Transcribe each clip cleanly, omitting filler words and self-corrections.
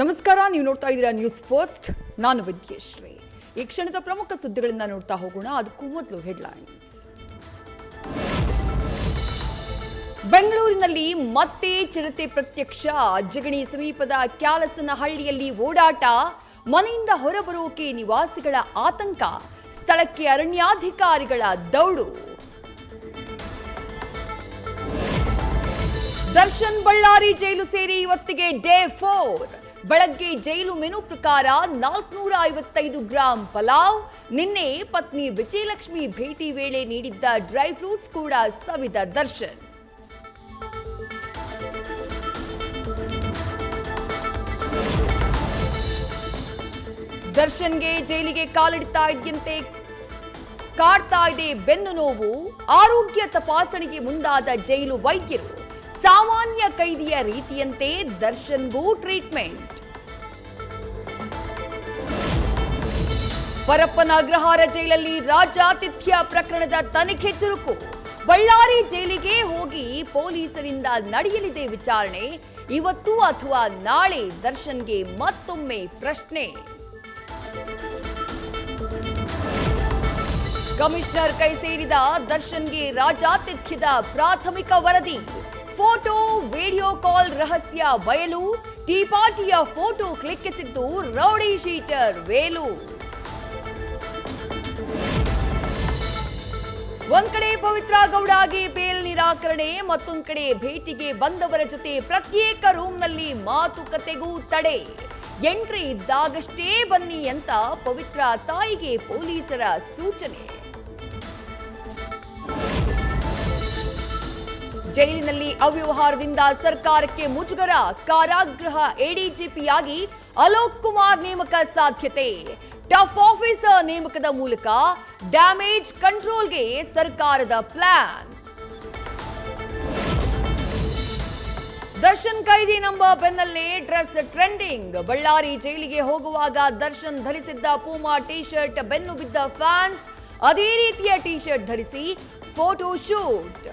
ನಮಸ್ಕಾರ, ನೀವು ನೋಡ್ತಾ ಇದ್ದೀರಾ ನ್ಯೂಸ್ ಫಸ್ಟ್. ನಾನು ವಿದ್ಯಶ್ರೀ. ಈ ಕ್ಷಣದ ಪ್ರಮುಖ ಸುದ್ದಿಗಳನ್ನ ನೋಡ್ತಾ ಹೋಗೋಣ. ಅದಕ್ಕೂ ಮೊದಲು ಹೆಡ್ಲೈನ್ಸ್. ಬೆಂಗಳೂರಿನಲ್ಲಿ ಮತ್ತೆ ಚಿರತೆ ಪ್ರತ್ಯಕ್ಷ. ಜಗಣಿ ಸಮೀಪದ ಕ್ಯಾಲಸನಹಳ್ಳಿಯಲ್ಲಿ ಓಡಾಟ. ಮನೆಯಿಂದ ಹೊರಬರೋಕೆ ನಿವಾಸಿಗಳ ಆತಂಕ. ಸ್ಥಳಕ್ಕೆ ಅರಣ್ಯಾಧಿಕಾರಿಗಳ ದೌಡು. ದರ್ಶನ್ ಬಳ್ಳಾರಿ ಜೈಲು ಸೇರಿ ಇವತ್ತಿಗೆ ಡೇ 4. ಬೆಳಗ್ಗೆ ಜೈಲು ಮೆನು ಪ್ರಕಾರ 455 ಗ್ರಾಂ ಪಲಾವ್. ನಿನ್ನೆ ಪತ್ನಿ ವಿಜಯಲಕ್ಷ್ಮಿ ಭೇಟಿ ವೇಳೆ ನೀಡಿದ್ದ ಡ್ರೈ ಫ್ರೂಟ್ಸ್ ಕೂಡ ಸವಿದ ದರ್ಶನ್. ದರ್ಶನ್ಗೆ ಜೈಲಿಗೆ ಕಾಲಿಡ್ತಾ ಇದ್ದಂತೆ ಕಾಡ್ತಾ ಇದೆ ಬೆನ್ನು ನೋವು. ಆರೋಗ್ಯ ತಪಾಸಣೆಗೆ ಮುಂದಾದ ಜೈಲು ವೈದ್ಯರು. ಸಾಮಾನ್ಯ ಕೈದಿಯ ರೀತಿಯಂತೆ ದರ್ಶನ್ಗೂ ಟ್ರೀಟ್ಮೆಂಟ್. ಪರಪ್ಪನ ಅಗ್ರಹಾರ ಜೈಲಲ್ಲಿ ರಾಜಾತಿಥ್ಯ ಪ್ರಕರಣದ ತನಿಖೆ ಚುರುಕು. ಬಳ್ಳಾರಿ ಜೈಲಿಗೆ ಹೋಗಿ ಪೊಲೀಸರಿಂದ ನಡೆಯಲಿದೆ ವಿಚಾರಣೆ. ಇವತ್ತು ಅಥವಾ ನಾಳೆ ದರ್ಶನ್ಗೆ ಮತ್ತೊಮ್ಮೆ ಪ್ರಶ್ನೆ. ಕಮಿಷನರ್ ಕೈ ಸೇರಿದ ದರ್ಶನ್ಗೆ ರಾಜಾತಿಥ್ಯದ ಪ್ರಾಥಮಿಕ ವರದಿ. ಫೋಟೋ ವಿಡಿಯೋ ಕಾಲ್ ರಹಸ್ಯ ಬಯಲು. ಟೀ ಪಾರ್ಟಿಯ ಫೋಟೋ ಕ್ಲಿಕ್ಕಿಸಿದ್ದು ರೌಡಿ ಶೀಟರ್ ವೇಲು. ಒಂದ್ ಕಡೆ ಪವಿತ್ರ ಗೌಡಗೆ ಬೇಲ್ ನಿರಾಕರಣೆ, ಮತ್ತೊಂದ್ ಕಡೆ ಭೇಟಿಗೆ ಬಂದವರ ಜೊತೆ ಪ್ರತ್ಯೇಕ ರೂಮ್ನಲ್ಲಿ ಮಾತುಕತೆಗೂ ತಡೆ. ಎಂಟ್ರಿ ಇದ್ದಾಗಷ್ಟೇ ಬನ್ನಿ ಅಂತ ಪವಿತ್ರ ತಾಯಿಗೆ ಪೊಲೀಸರ ಸೂಚನೆ. ಜೈಲಿನಲ್ಲಿ ಅವ್ಯವಹಾರದಿಂದ ಸರ್ಕಾರಕ್ಕೆ ಮುಜುಗರ. ಕಾರಾಗೃಹ ಎಡಿಜಿಪಿಯಾಗಿ ಅಲೋಕ್ ಕುಮಾರ್ ನೇಮಕ ಸಾಧ್ಯತೆ. ಟಫ್ ಆಫೀಸರ್ ನೇಮಕದ ಮೂಲಕ ಡ್ಯಾಮೇಜ್ ಕಂಟ್ರೋಲ್ಗೆ ಸರ್ಕಾರದ ಪ್ಲಾನ್. ದರ್ಶನ್ ಖೈದಿ ನಂಬರ್ ಬೆನ್ನಲ್ಲೇ ಡ್ರೆಸ್ ಟ್ರೆಂಡಿಂಗ್. ಬಳ್ಳಾರಿ ಜೈಲಿಗೆ ಹೋಗುವಾಗ ದರ್ಶನ್ ಧರಿಸಿದ್ದ ಪೂಮಾ ಟಿ ಶರ್ಟ್ ಬೆನ್ನು ಬಿದ್ದ ಫ್ಯಾನ್ಸ್. ಅದೇ ರೀತಿಯ ಟಿ ಶರ್ಟ್ ಧರಿಸಿ ಫೋಟೋ ಶೂಟ್.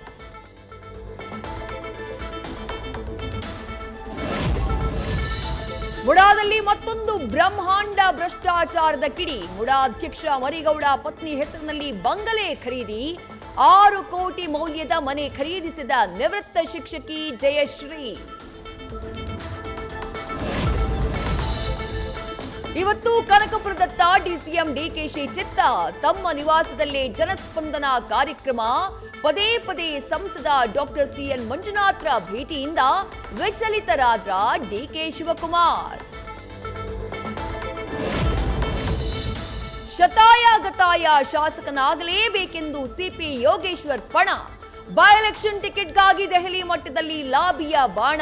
ಮುಡಾದಲ್ಲಿ ಮತ್ತೊಂದು ಬ್ರಹ್ಮಾಂಡ ಭ್ರಷ್ಟಾಚಾರದ ಕಿಡಿ. ಮುಡಾ ಅಧ್ಯಕ್ಷ ಮರಿಗೌಡ ಪತ್ನಿ ಹೆಸರಿನಲ್ಲಿ ಬಂಗಲೆ ಖರೀದಿ. 6 ಕೋಟಿ ಮೌಲ್ಯದ ಮನೆ ಖರೀದಿಸಿದ ನಿವೃತ್ತ ಶಿಕ್ಷಕಿ ಜಯಶ್ರೀ. ಇವತ್ತು ಕನಕಪುರದತ್ತ ಡಿಸಿಎಂ ಡಿಕೆಶಿ ಚಿತ್ತ. ತಮ್ಮ ನಿವಾಸದಲ್ಲೇ ಜನಸ್ಪಂದನ ಕಾರ್ಯಕ್ರಮ. ಪದೇ ಪದೇ ಸಂಸದ ಡಾಕ್ಟರ್ ಸಿಎನ್ ಮಂಜುನಾಥ್ರ ಭೇಟಿಯಿಂದ ವಿಚಲಿತರಾದ ಡಿಕೆ ಶಿವಕುಮಾರ್. ಶತಾಯಗತಾಯ ಶಾಸಕನಾಗಲೇಬೇಕೆಂದು ಸಿಪಿ ಯೋಗೇಶ್ವರ್ ಪಣ. ಬೈ ಎಲೆಕ್ಷನ್ ಟಿಕೆಟ್ಗಾಗಿ ದೆಹಲಿ ಮಟ್ಟದಲ್ಲಿ ಲಾಬಿಯ ಬಾಣ.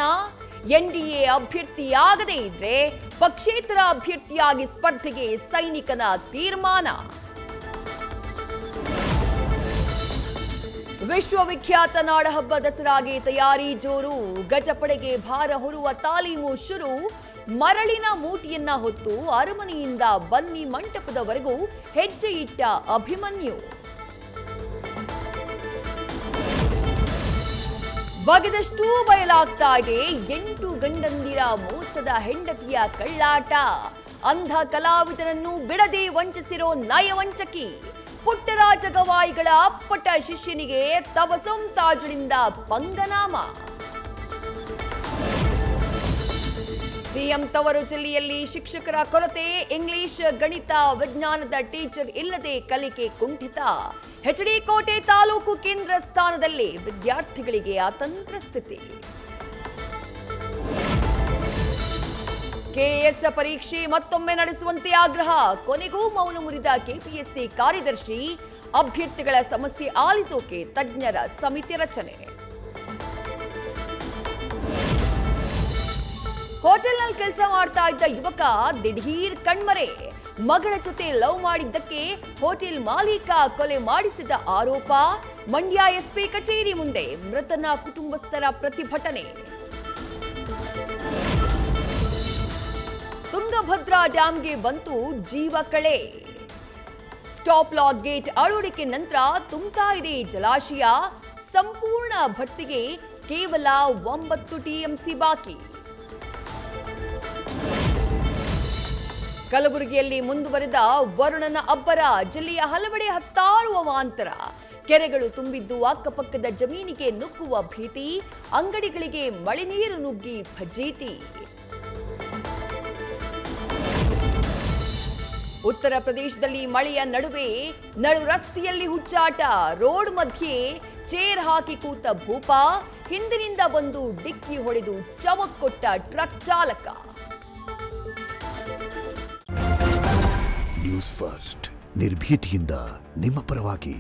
ಎನ್ಡಿಎ ಅಭ್ಯರ್ಥಿಯಾಗದೇ ಇದ್ರೆ ಪಕ್ಷೇತರ ಅಭ್ಯರ್ಥಿಯಾಗಿ ಸ್ಪರ್ಧೆಗೆ ಸೈನಿಕನ ತೀರ್ಮಾನ. ವಿಶ್ವವಿಖ್ಯಾತ ನಾಡಹಬ್ಬ ದಸರಾಗೆ ತಯಾರಿ ಜೋರು. ಗಜಪಡೆಗೆ ಭಾರ ಹೊರುವ ತಾಲೀಮು ಶುರು. ಮರಳಿನ ಮೂಟಿಯನ್ನ ಹೊತ್ತು ಅರಮನೆಯಿಂದ ಬನ್ನಿ ಮಂಟಪದವರೆಗೂ ಹೆಜ್ಜೆ ಇಟ್ಟ ಅಭಿಮನ್ಯು. ಬಗೆದಷ್ಟು ಬಯಲಾಗ್ತಾ ಇದೆ 8 ಗಂಡಂದಿರ ಮೋಸದ ಹೆಂಡತಿಯ ಕಳ್ಳಾಟ. ಅಂಧ ಕಲಾವಿದರನ್ನು ಬಿಡದೆ ವಂಚಿಸಿರೋ ನಯವಂಚಕಿ. ಪುಟ್ಟರಾಜ ಗವಾಯಿಗಳ ಅಪ್ಪಟ ಶಿಷ್ಯನಿಗೆ ತಬಸುಂ ತಾಜುಳಿಂದ ಪಂಗನಾಮ. ಸಿಎಂ ತವರು ಜಿಲ್ಲೆಯಲ್ಲಿ ಶಿಕ್ಷಕರ ಕೊರತೆ. ಇಂಗ್ಲಿಷ್, ಗಣಿತ, ವಿಜ್ಞಾನದ ಟೀಚರ್ ಇಲ್ಲದೆ ಕಲಿಕೆ ಕುಂಠಿತ. ಎಚ್ಡಿ ಕೋಟೆ ತಾಲೂಕು ಕೇಂದ್ರ ಸ್ಥಾನದಲ್ಲಿ ವಿದ್ಯಾರ್ಥಿಗಳಿಗೆ ಅತಂತ್ರ ಸ್ಥಿತಿ. ಕೆಎಎಸ್ ಪರೀಕ್ಷೆ ಮತ್ತೊಮ್ಮೆ ನಡೆಸುವಂತೆ ಆಗ್ರಹ. ಕೊನೆಗೂ ಮೌನ ಮುರಿದ ಕೆಪಿಎಸ್ಸಿ ಕಾರ್ಯದರ್ಶಿ. ಅಭ್ಯರ್ಥಿಗಳ ಸಮಸ್ಯೆ ಆಲಿಸೋಕೆ ತಜ್ಞರ ಸಮಿತಿ ರಚನೆ. ಹೋಟೆಲ್ನಲ್ಲಿ ಕೆಲಸ ಮಾಡ್ತಾ ಇದ್ದ ಯುವಕ ದಿಢೀರ್ ಕಣ್ಮರೆ. ಮಗಳ ಜೊತೆ ಲವ್ ಮಾಡಿದ್ದಕ್ಕೆ ಹೋಟೆಲ್ ಮಾಲೀಕ ಕೊಲೆ ಮಾಡಿಸಿದ ಆರೋಪ. ಮಂಡ್ಯ ಎಸ್ಪಿ ಕಚೇರಿ ಮುಂದೆ ಮೃತನ ಕುಟುಂಬಸ್ಥರ ಪ್ರತಿಭಟನೆ. ತುಂಗಭದ್ರಾ ಡ್ಯಾಂಗೆ ಬಂತು ಜೀವ ಕಳೆ. ಸ್ಟಾಪ್ ಲಾಕ್ ಗೇಟ್ ಅಳವಡಿಕೆ ನಂತರ ತುಂಬುತ್ತಾ ಇದೆ ಜಲಾಶಯ. ಸಂಪೂರ್ಣ ಭರ್ತಿಗೆ ಕೇವಲ 9 ಟಿಎಂಸಿ ಬಾಕಿ. ಕಲಬುರಗಿಯಲ್ಲಿ ಮುಂದುವರೆದ ವರುಣನ ಅಬ್ಬರ, ಜಿಲ್ಲೆಯ ಹಲವೆಡೆ ಹತ್ತಾರು ಅವಾಂತರ. ಕೆರೆಗಳು ತುಂಬಿದ್ದು ಅಕ್ಕಪಕ್ಕದ ಜಮೀನಿಗೆ ನುಗ್ಗುವ ಭೀತಿ, ಅಂಗಡಿಗಳಿಗೆ ಮಳೆ ನೀರು ನುಗ್ಗಿ ಫಜೀತಿ. ಉತ್ತರ ಪ್ರದೇಶದಲ್ಲಿ ಮಳೆಯ ನಡುವೆ ನಡು ರಸ್ತೆಯಲ್ಲಿ ಹುಚ್ಚಾಟ, ರೋಡ್ ಮಧ್ಯೆ ಚೇರ್ ಹಾಕಿ ಕೂತ ಭೂಪ, ಹಿಂದಿನಿಂದ ಬಂದು ಡಿಕ್ಕಿ ಹೊಡೆದು ಚಮಕ್ ಕೊಟ್ಟ ಟ್ರಕ್ ಚಾಲಕ. ನ್ಯೂಸ್ ಫಸ್ಟ್, ನಿರ್ಭೀತಿಯಿಂದ ನಿಮ್ಮ ಪರವಾಗಿ.